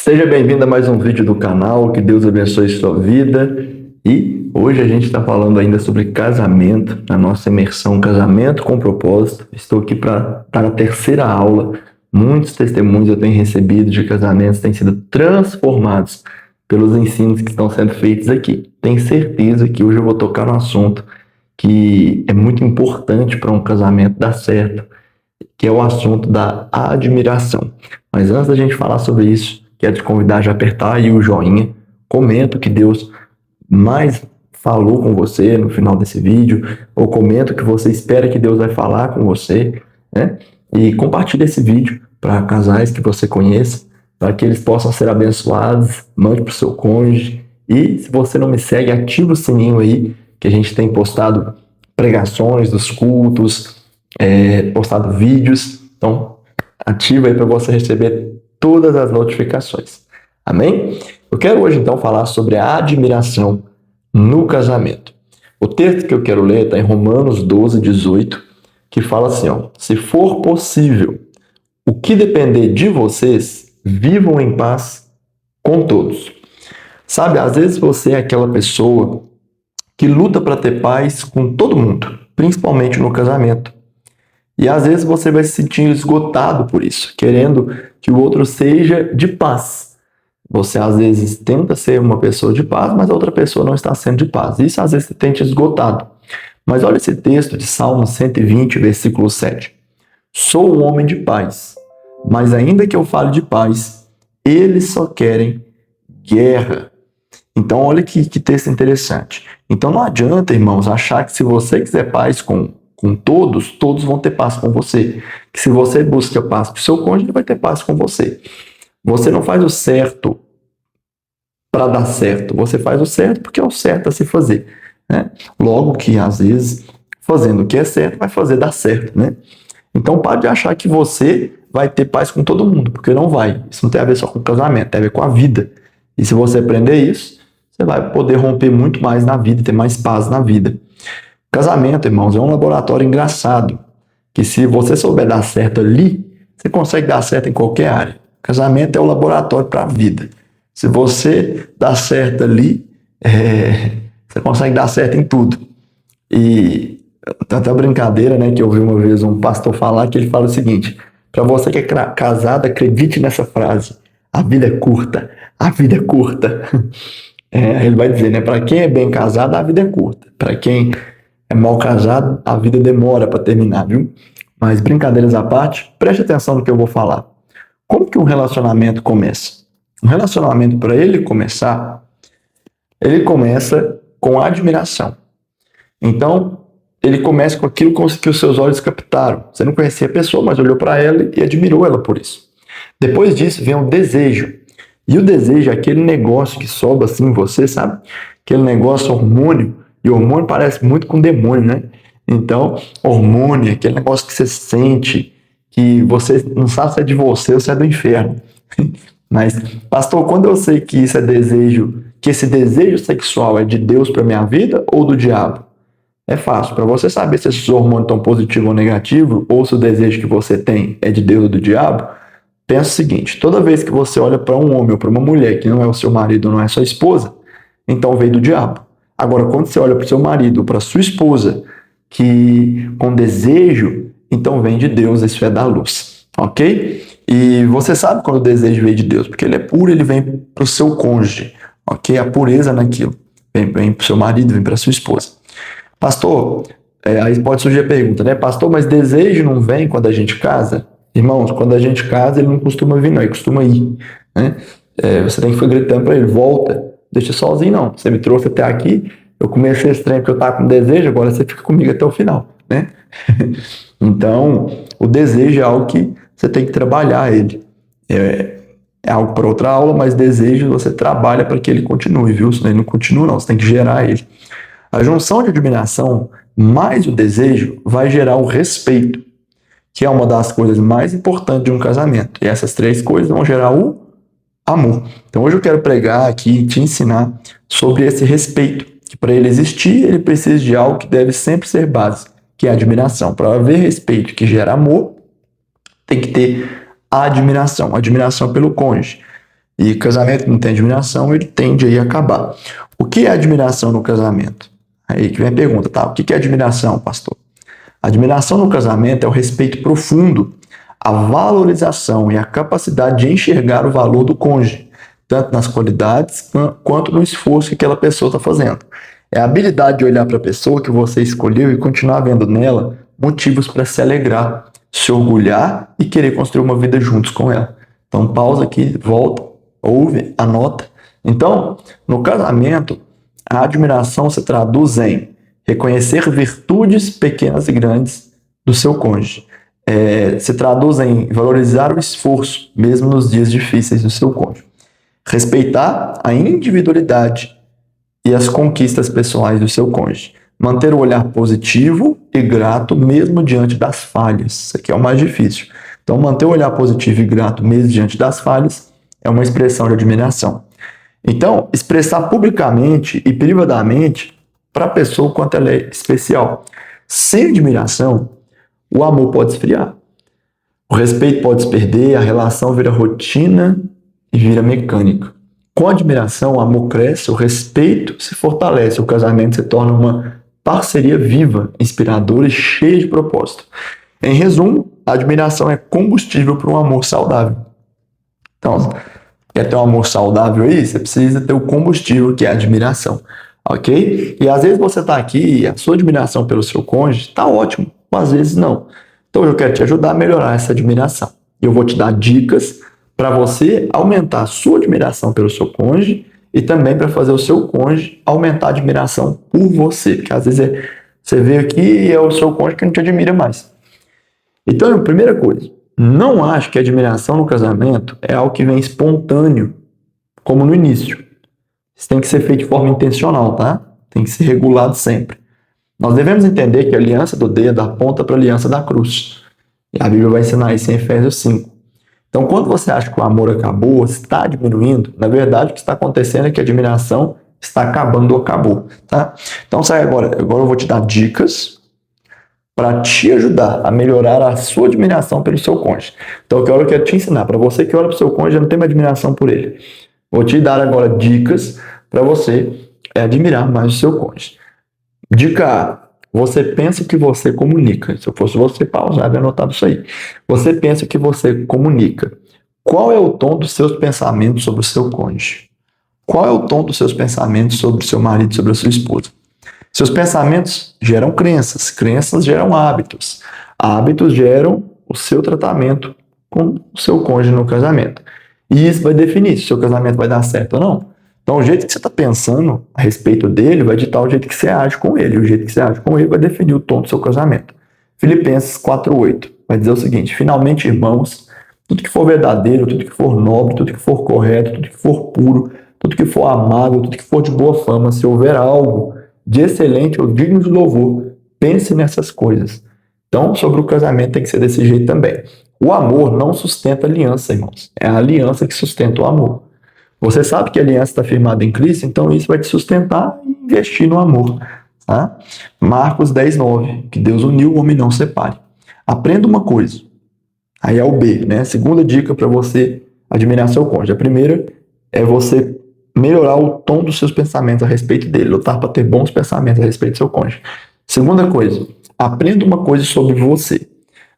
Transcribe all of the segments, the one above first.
Seja bem-vindo a mais um vídeo do canal, que Deus abençoe sua vida. E hoje a gente está falando ainda sobre casamento, na nossa imersão Casamento com Propósito. Estou aqui para estar na terceira aula. Muitos testemunhos eu tenho recebido de casamentos têm sido transformados pelos ensinos que estão sendo feitos aqui. Tenho certeza que hoje eu vou tocar no assunto que é muito importante para um casamento dar certo, que é o assunto da admiração. Mas antes da gente falar sobre isso, quero te convidar a apertar aí o joinha, comenta o que Deus mais falou com você no final desse vídeo, ou comenta o que você espera que Deus vai falar com você, né? E compartilhe esse vídeo para casais que você conheça, para que eles possam ser abençoados, mande para o seu cônjuge. E se você não me segue, ativa o sininho aí, que a gente tem postado pregações dos cultos, postado vídeos, então ativa aí para você receber todas as notificações. Amém? Eu quero hoje então falar sobre a admiração no casamento. O texto que eu quero ler está em Romanos 12, 18, que fala assim, ó: se for possível, o que depender de vocês, vivam em paz com todos. Sabe, às vezes você é aquela pessoa que luta para ter paz com todo mundo, principalmente no casamento. E às vezes você vai se sentir esgotado por isso, querendo que o outro seja de paz. Você às vezes tenta ser uma pessoa de paz, mas a outra pessoa não está sendo de paz. Isso às vezes te tem te esgotado. Mas olha esse texto de Salmo 120, versículo 7. Sou um homem de paz, mas ainda que eu fale de paz, eles só querem guerra. Então olha que texto interessante. Então não adianta, irmãos, achar que se você quiser paz com todos, todos vão ter paz com você. Que se você busca paz com o seu cônjuge, ele vai ter paz com você. Você não faz o certo para dar certo. Você faz o certo porque é o certo a se fazer, né? Logo que, às vezes, fazendo o que é certo, vai fazer dar certo, né? Então, pare de achar que você vai ter paz com todo mundo, porque não vai. Isso não tem a ver só com o casamento, tem a ver com a vida. E se você aprender isso, você vai poder romper muito mais na vida, ter mais paz na vida. Casamento, irmãos, é um laboratório engraçado, que se você souber dar certo ali, você consegue dar certo em qualquer área. Casamento é o laboratório para a vida. Se você dá certo ali, você consegue dar certo em tudo. E tem até uma brincadeira, né, que eu ouvi uma vez um pastor falar, que ele fala o seguinte: para você que é casado, acredite nessa frase: a vida é curta, a vida é curta. Ele vai dizer, né, para quem é bem casado, a vida é curta. Para quem é mal casado, a vida demora para terminar, viu? Mas brincadeiras à parte, preste atenção no que eu vou falar. Como que um relacionamento começa? Um relacionamento, para ele começar, ele começa com admiração. Então, ele começa com aquilo que os seus olhos captaram. Você não conhecia a pessoa, mas olhou para ela e admirou ela por isso. Depois disso vem o desejo. E o desejo é aquele negócio que sobe assim em você, sabe? Aquele negócio hormônio. E hormônio parece muito com demônio, né? Então, hormônio, aquele negócio que você sente, que você não sabe se é de você ou se é do inferno. Mas, pastor, quando eu sei que isso é desejo, que esse desejo sexual é de Deus para minha vida ou do diabo? É fácil. Para você saber se esses hormônios estão positivos ou negativos, ou se o desejo que você tem é de Deus ou do diabo, pensa o seguinte: toda vez que você olha para um homem ou para uma mulher que não é o seu marido, não é sua esposa, então veio do diabo. Agora, quando você olha para o seu marido ou para sua esposa que com desejo, então vem de Deus, isso é da luz, ok? E você sabe quando o desejo veio de Deus, porque ele é puro, ele vem para o seu cônjuge, ok? A pureza naquilo vem para o seu marido, vem para sua esposa. Pastor, aí pode surgir a pergunta, né? Pastor, mas desejo não vem quando a gente casa? Irmãos, quando a gente casa, ele não costuma vir, não, ele costuma ir, né? Você tem que ficar gritando para ele: volta, deixa sozinho não, você me trouxe até aqui, eu comecei esse trem porque eu tava com desejo, agora você fica comigo até o final, né? Então, o desejo é algo que você tem que trabalhar ele. É algo para outra aula, mas desejo você trabalha para que ele continue, viu? Senão ele não continua não, você tem que gerar ele. A junção de admiração mais o desejo vai gerar o respeito, que é uma das coisas mais importantes de um casamento. E essas três coisas vão gerar o amor. Então hoje eu quero pregar aqui e te ensinar sobre esse respeito, que para ele existir, ele precisa de algo que deve sempre ser base, que é a admiração. Para haver respeito que gera amor, tem que ter a admiração pelo cônjuge. E casamento que não tem admiração, ele tende aí a acabar. O que é admiração no casamento? Aí que vem a pergunta, tá? O que é admiração, pastor? Admiração no casamento é o respeito profundo, a valorização e a capacidade de enxergar o valor do cônjuge, tanto nas qualidades quanto no esforço que aquela pessoa está fazendo. É a habilidade de olhar para a pessoa que você escolheu e continuar vendo nela motivos para se alegrar, se orgulhar e querer construir uma vida juntos com ela. Então, pausa aqui, volta, ouve, anota. Então, no casamento, a admiração se traduz em reconhecer virtudes pequenas e grandes do seu cônjuge. Se traduz em valorizar o esforço, mesmo nos dias difíceis do seu cônjuge. Respeitar a individualidade e as conquistas pessoais do seu cônjuge. Manter o olhar positivo e grato mesmo diante das falhas. Isso aqui é o mais difícil. Então, manter o olhar positivo e grato mesmo diante das falhas é uma expressão de admiração. Então, expressar publicamente e privadamente para a pessoa o quanto ela é especial. Sem admiração, o amor pode esfriar. O respeito pode se perder, a relação vira rotina e vira mecânica. Com admiração, o amor cresce, o respeito se fortalece, o casamento se torna uma parceria viva, inspiradora e cheia de propósito. Em resumo, a admiração é combustível para um amor saudável. Então, quer ter um amor saudável aí? Você precisa ter o combustível que é a admiração, ok? E às vezes você está aqui e a sua admiração pelo seu cônjuge está ótimo, às vezes não. Então eu quero te ajudar a melhorar essa admiração. Eu vou te dar dicas para você aumentar a sua admiração pelo seu cônjuge e também para fazer o seu cônjuge aumentar a admiração por você. Porque às vezes você vê aqui e é o seu cônjuge que não te admira mais. Então, a primeira coisa, não acho que a admiração no casamento é algo que vem espontâneo, como no início. Isso tem que ser feito de forma intencional, tá? Tem que ser regulado sempre. Nós devemos entender que a aliança do dedo aponta para a aliança da cruz. E a Bíblia vai ensinar isso em Efésios 5. Então, quando você acha que o amor acabou, está diminuindo, na verdade o que está acontecendo é que a admiração está acabando ou acabou, tá? Então, sai agora eu vou te dar dicas para te ajudar a melhorar a sua admiração pelo seu cônjuge. Então, eu quero te ensinar, para você que olha para o seu cônjuge e não tem mais admiração por ele. Vou te dar agora dicas para você admirar mais o seu cônjuge. Dica A. Você pensa que você comunica. Se eu fosse você, pausar e anotar isso aí. Você pensa que você comunica. Qual é o tom dos seus pensamentos sobre o seu cônjuge? Qual é o tom dos seus pensamentos sobre o seu marido, sobre a sua esposa? Seus pensamentos geram crenças. Crenças geram hábitos. Hábitos geram o seu tratamento com o seu cônjuge no casamento. E isso vai definir se o seu casamento vai dar certo ou não. Então, o jeito que você está pensando a respeito dele vai ditar o jeito que você age com ele. O jeito que você age com ele vai definir o tom do seu casamento. Filipenses 4:8 vai dizer o seguinte: finalmente, irmãos, tudo que for verdadeiro, tudo que for nobre, tudo que for correto, tudo que for puro, tudo que for amável, tudo que for de boa fama, se houver algo de excelente ou digno de louvor, pense nessas coisas. Então, sobre o casamento tem que ser desse jeito também. O amor não sustenta aliança, irmãos. É a aliança que sustenta o amor. Você sabe que a aliança está firmada em Cristo, então isso vai te sustentar e investir no amor. Tá? Marcos 10:9, que Deus uniu, o homem não separe. Aprenda uma coisa. Aí é o B, né? Segunda dica para você admirar seu cônjuge. A primeira é você melhorar o tom dos seus pensamentos a respeito dele, lutar para ter bons pensamentos a respeito do seu cônjuge. Segunda coisa, aprenda uma coisa sobre você.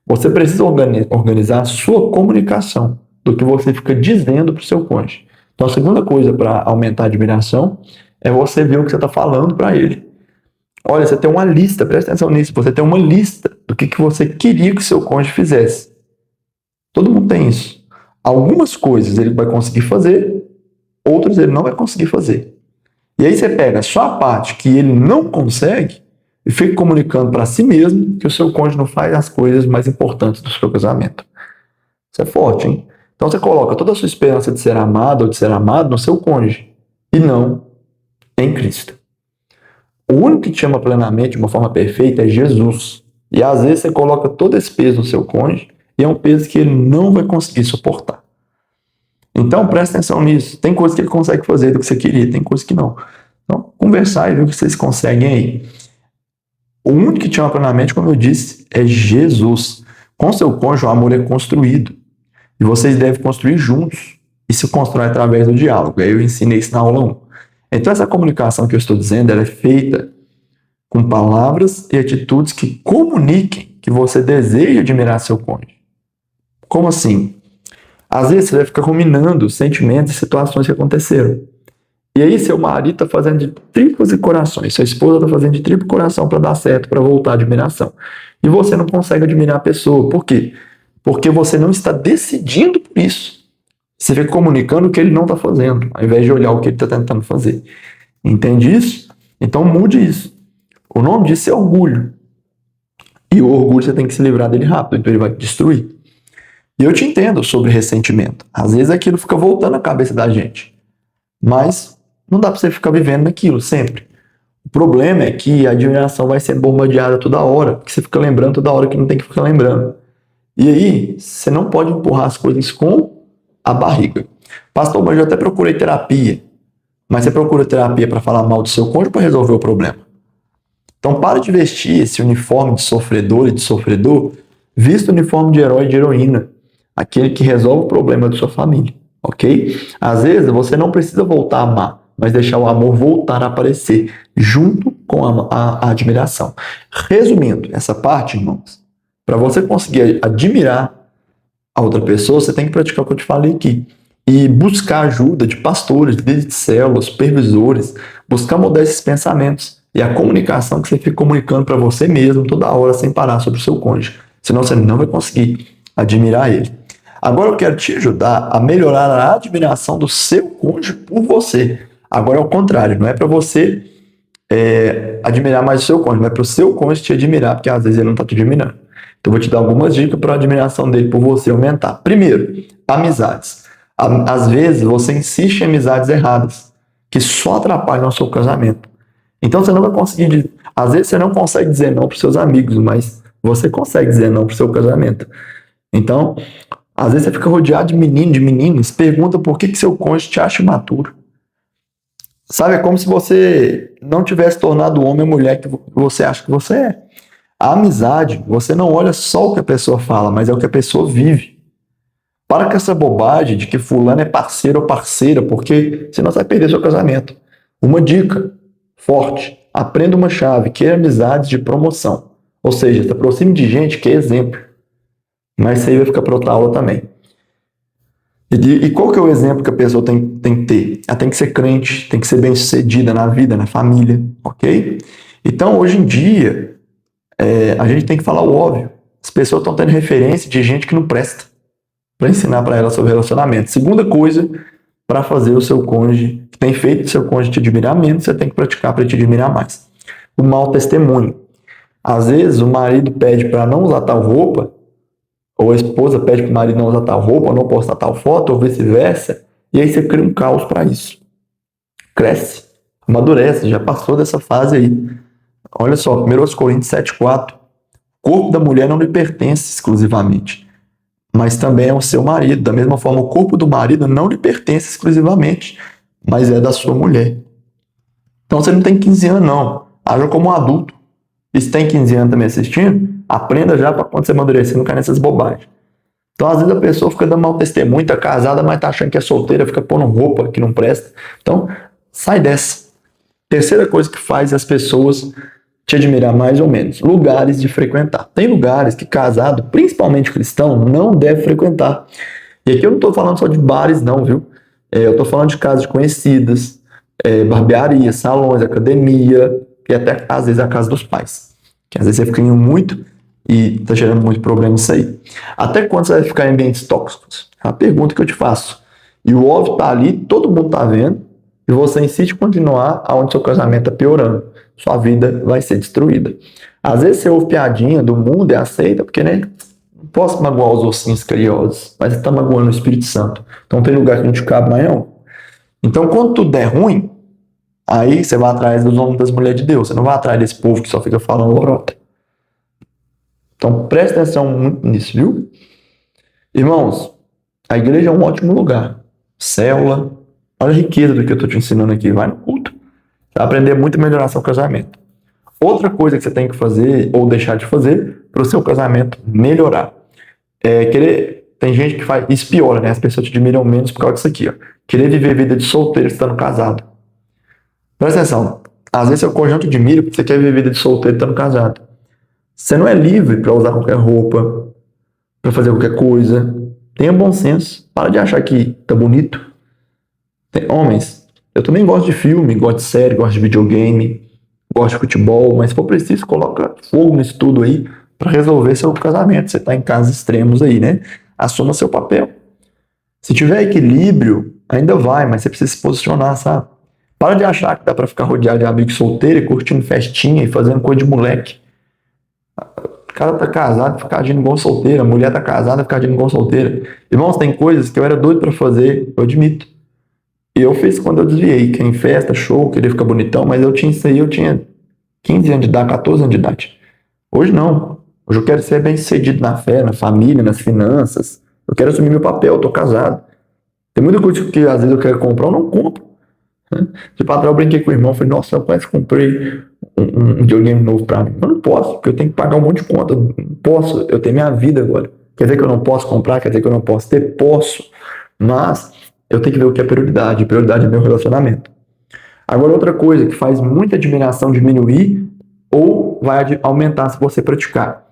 Você precisa organizar a sua comunicação do que você fica dizendo para o seu cônjuge. Então, a segunda coisa para aumentar a admiração é você ver o que você está falando para ele. Olha, você tem uma lista, presta atenção nisso, você tem uma lista do que você queria que o seu cônjuge fizesse. Todo mundo tem isso. Algumas coisas ele vai conseguir fazer, outras ele não vai conseguir fazer. E aí você pega só a parte que ele não consegue e fica comunicando para si mesmo que o seu cônjuge não faz as coisas mais importantes do seu casamento. Isso é forte, hein? Então você coloca toda a sua esperança de ser amado ou de ser amado no seu cônjuge e não em Cristo. O único que te ama plenamente de uma forma perfeita é Jesus. E às vezes você coloca todo esse peso no seu cônjuge e é um peso que ele não vai conseguir suportar. Então presta atenção nisso. Tem coisas que ele consegue fazer do que você queria, tem coisas que não. Então conversar e ver o que vocês conseguem aí. O único que te ama plenamente, como eu disse, é Jesus. Com seu cônjuge o amor é construído. E vocês devem construir juntos. e se constrói através do diálogo. Aí eu ensinei isso na aula 1. Então essa comunicação que eu estou dizendo, ela é feita com palavras e atitudes que comuniquem que você deseja admirar seu cônjuge. Como assim? Às vezes você vai ficar ruminando sentimentos e situações que aconteceram. E aí seu marido está fazendo de triplos e corações, sua esposa está fazendo de triplo coração para dar certo, para voltar à admiração. E você não consegue admirar a pessoa. Por quê? Porque você não está decidindo por isso. Você fica comunicando o que ele não está fazendo, ao invés de olhar o que ele está tentando fazer. Entende isso? Então mude isso. O nome disso é orgulho. E o orgulho você tem que se livrar dele rápido, então ele vai te destruir. E eu te entendo sobre ressentimento. Às vezes aquilo fica voltando à cabeça da gente. Mas não dá para você ficar vivendo naquilo sempre. O problema é que a admiração vai sendo bombardeada toda hora, porque você fica lembrando toda hora que não tem que ficar lembrando. E aí, você não pode empurrar as coisas com a barriga. Pastor, mas eu até procurei terapia. Mas você procura terapia para falar mal do seu cônjuge ou para resolver o problema? Então para de vestir esse uniforme de sofredor e de sofredor, vista o uniforme de herói e de heroína, aquele que resolve o problema da sua família, ok? Às vezes você não precisa voltar a amar, mas deixar o amor voltar a aparecer, junto com a admiração. Resumindo essa parte, irmãos, para você conseguir admirar a outra pessoa, você tem que praticar o que eu te falei aqui. E buscar ajuda de pastores, líderes de células, supervisores, buscar mudar esses pensamentos. E a comunicação que você fica comunicando para você mesmo toda hora, sem parar, sobre o seu cônjuge. Senão você não vai conseguir admirar ele. Agora eu quero te ajudar a melhorar a admiração do seu cônjuge por você. Agora é o contrário, não é para você admirar mais o seu cônjuge, mas para o seu cônjuge te admirar, porque às vezes ele não está te admirando. Então eu vou te dar algumas dicas para a admiração dele por você aumentar. Primeiro, amizades. Às vezes você insiste em amizades erradas, que só atrapalham o seu casamento. Então você não vai conseguir, às vezes você não consegue dizer não para os seus amigos, mas você consegue dizer não para o seu casamento. Então, às vezes você fica rodeado de menino, de meninas, pergunta por que seu cônjuge te acha imaturo. Sabe, é como se você não tivesse tornado o homem ou mulher que você acha que você é. A amizade, você não olha só o que a pessoa fala, mas é o que a pessoa vive. Para com essa bobagem de que fulano é parceiro ou parceira, porque senão você vai perder seu casamento. Uma dica forte, aprenda uma chave, queira amizades de promoção. Ou seja, se aproxime de gente que é exemplo. Mas isso aí vai ficar para outra aula também. E qual que é o exemplo que a pessoa tem que ter? Ela tem que ser crente, tem que ser bem-sucedida na vida, na família, ok? Então, hoje em dia, a gente tem que falar o óbvio. As pessoas estão tendo referência de gente que não presta, para ensinar para ela sobre relacionamento. Segunda coisa, para fazer o seu cônjuge, que tem feito o seu cônjuge te admirar menos, você tem que praticar para te admirar mais. O mau testemunho. Às vezes o marido pede para não usar tal roupa, ou a esposa pede para o marido não usar tal roupa, ou não postar tal foto, ou vice-versa, e aí você cria um caos para isso. Cresce, amadurece, já passou dessa fase aí. Olha só, 1 Coríntios 7,4. O corpo da mulher não lhe pertence exclusivamente, mas também é o seu marido. Da mesma forma, o corpo do marido não lhe pertence exclusivamente, mas é da sua mulher. Então você não tem 15 anos, não. Haja como um adulto. E se tem 15 anos também assistindo, aprenda já para quando você amadurecer, não cair nessas bobagens. Então, às vezes a pessoa fica dando mau testemunho, tá casada, mas tá achando que é solteira, fica pondo roupa que não presta. Então, sai dessa. Terceira coisa que faz as pessoas te admirar mais ou menos, lugares de frequentar. Tem lugares que casado, principalmente cristão, não deve frequentar. E aqui eu não estou falando só de bares não, viu? Eu estou falando de casas conhecidas, barbearia, salões, academia, e até às vezes a casa dos pais. Que às vezes você fica indo muito e está gerando muito problema isso aí. Até quando você vai ficar em ambientes tóxicos? É uma pergunta que eu te faço. E o óbvio está ali, todo mundo está vendo, e você insiste em continuar aonde seu casamento está piorando. Sua vida vai ser destruída. Às vezes você ouve piadinha do mundo e aceita, porque né, não posso magoar os ossinhos cariosos, mas você está magoando o Espírito Santo. Então tem lugar que não te cabe mais não. Então quando tudo der ruim, aí você vai atrás dos homens das mulheres de Deus. Você não vai atrás desse povo que só fica falando lorota. Então preste atenção muito nisso, viu? Irmãos, a igreja é um ótimo lugar. Célula, olha a riqueza do que eu estou te ensinando aqui. Vai no culto. Você vai aprender muito a melhorar seu casamento. Outra coisa que você tem que fazer ou deixar de fazer para o seu casamento melhorar é querer tem gente que faz, isso piora, né? As pessoas te admiram menos por causa disso aqui, ó. Querer viver vida de solteiro estando casado. Presta atenção, às vezes seu cônjuge não te admira porque você quer viver vida de solteiro estando casado. Você não é livre para usar qualquer roupa, para fazer qualquer coisa. Tenha bom senso. Para de achar que tá bonito. Homens, eu também gosto de filme, gosto de série, gosto de videogame, gosto de futebol, mas se for preciso, coloca fogo nisso tudo aí para resolver seu casamento. Você tá em casos extremos aí, né? Assuma seu papel. Se tiver equilíbrio, ainda vai, mas você precisa se posicionar, sabe? Para de achar que dá para ficar rodeado de amigos solteiros, curtindo festinha e fazendo coisa de moleque. O cara tá casado e fica agindo igual solteira. A mulher tá casada e fica agindo igual solteira. Irmãos, tem coisas que eu era doido pra fazer, eu admito. E eu fiz quando eu desviei, que é em festa, show, queria ficar bonitão, mas eu tinha isso aí, eu tinha 15 anos de idade, 14 anos de idade. Hoje não. Hoje eu quero ser bem sucedido na fé, na família, nas finanças. Eu quero assumir meu papel, eu tô casado. Tem muita coisa que às vezes eu quero comprar, eu não compro. De patrão, eu brinquei com o irmão, falei, nossa, eu quase comprei um videogame novo pra mim. Eu não posso, porque eu tenho que pagar um monte de conta. Não posso, eu tenho minha vida agora. Quer dizer que eu não posso comprar, quer dizer que eu não posso ter? Posso. Mas eu tenho que ver o que é prioridade. Prioridade é meu relacionamento. Agora, outra coisa que faz muita admiração diminuir ou vai aumentar se você praticar.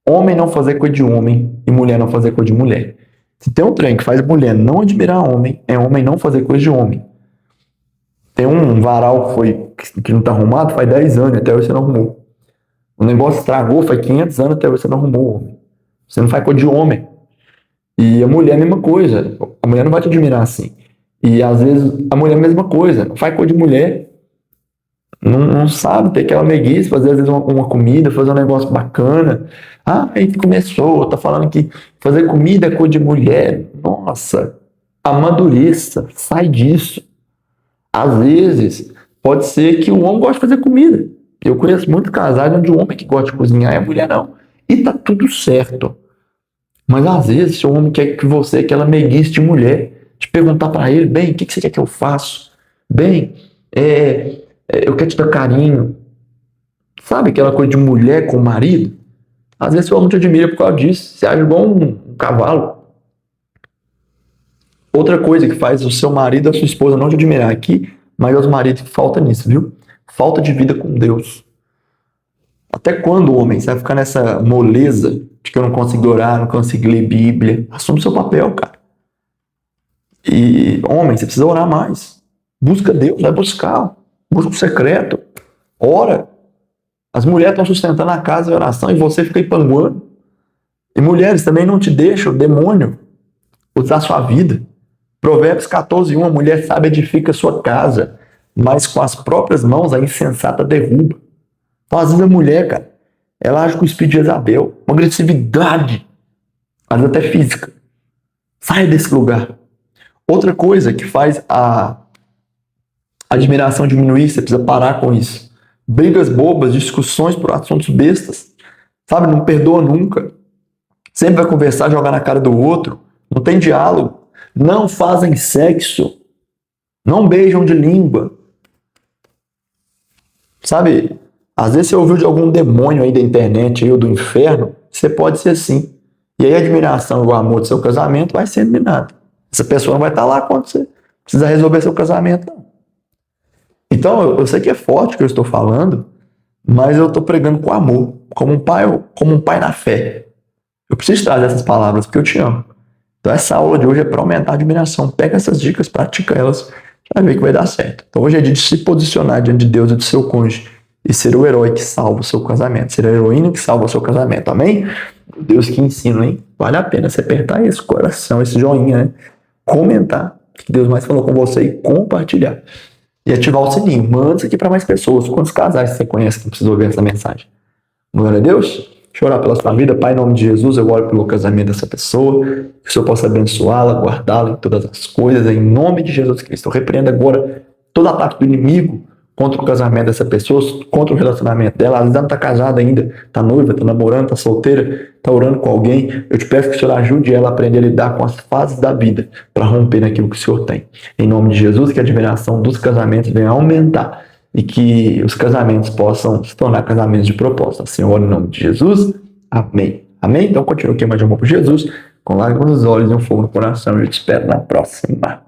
Homem não fazer coisa de homem e mulher não fazer coisa de mulher. Se tem um trem que faz mulher não admirar homem, é homem não fazer coisa de homem. Tem um varal que não tá arrumado faz 10 anos, até hoje você não arrumou. O negócio estragou faz 500 anos, até hoje você não arrumou. Você não faz coisa de homem. E a mulher é a mesma coisa. A mulher não vai te admirar assim. E às vezes a mulher é a mesma coisa. Não faz coisa de mulher. Não sabe ter aquela meiguice, fazer às vezes uma comida, fazer um negócio bacana. Ah, aí começou, tá falando que fazer comida é coisa de mulher. Nossa, amadureça, sai disso. Às vezes, pode ser que o homem goste de fazer comida. Eu conheço muitos casais onde o homem que gosta de cozinhar e a mulher não. E tá tudo certo. Mas às vezes, se o homem quer que você, aquela meiguice de mulher, te perguntar pra ele, bem, o que você quer que eu faça? Bem, eu quero te dar carinho. Sabe aquela coisa de mulher com o marido? Às vezes o homem te admira por causa disso. Você age igual um cavalo. Outra coisa que faz o seu marido ou a sua esposa não te admirar aqui, mas aos maridos que falta nisso, viu? Falta de vida com Deus. Até quando, homem, você vai ficar nessa moleza de que eu não consigo orar, não consigo ler Bíblia? Assume seu papel, cara. E, homem, você precisa orar mais. Busca Deus, vai buscar. Busca o secreto. Ora. As mulheres estão sustentando a casa em oração e você fica aí panguando. E mulheres também não te deixam o demônio usar a sua vida. Provérbios 14:1, a mulher sábia edifica sua casa, mas com as próprias mãos a insensata derruba. Então, às vezes a mulher, cara, ela age com o espírito de Jezabel, uma agressividade, às vezes até física. Saia desse lugar. Outra coisa que faz a admiração diminuir, você precisa parar com isso. Brigas bobas, discussões por assuntos bestas, sabe, não perdoa nunca. Sempre vai conversar, jogar na cara do outro, não tem diálogo. Não fazem sexo. Não beijam de língua. Sabe, às vezes você ouviu de algum demônio aí da internet aí, ou do inferno, você pode ser assim. E aí a admiração e o amor do seu casamento vai ser eliminado. Essa pessoa não vai estar lá quando você precisa resolver seu casamento, não. Então, eu sei que é forte o que eu estou falando, mas eu estou pregando com amor, como um pai na fé. Eu preciso trazer essas palavras porque eu te amo. Então essa aula de hoje é para aumentar a admiração. Pega essas dicas, pratica elas, vai ver que vai dar certo. Então hoje é dia de se posicionar diante de Deus e do seu cônjuge e ser o herói que salva o seu casamento, ser a heroína que salva o seu casamento, amém? Deus que ensina, hein? Vale a pena você apertar esse coração, esse joinha, né? Comentar o que Deus mais falou com você e compartilhar. E ativar o sininho. Manda isso aqui para mais pessoas. Quantos casais você conhece que precisam ouvir essa mensagem? Glória a Deus. Deixa eu orar pela sua vida. Pai, em nome de Jesus, eu oro pelo casamento dessa pessoa. Que o Senhor possa abençoá-la, guardá-la em todas as coisas. Em nome de Jesus Cristo. Eu repreendo agora todo ataque do inimigo contra o casamento dessa pessoa, contra o relacionamento dela. Às vezes ela não está casada ainda, está noiva, está namorando, está solteira, está orando com alguém. Eu te peço que o Senhor ajude ela a aprender a lidar com as fases da vida para romper naquilo que o Senhor tem. Em nome de Jesus, que a admiração dos casamentos venha aumentar e que os casamentos possam se tornar casamentos de propósito. Senhor, em nome de Jesus, amém. Amém? Então continue aqui mais de amor por Jesus. com lágrimas nos olhos e um fogo no coração. Eu te espero na próxima.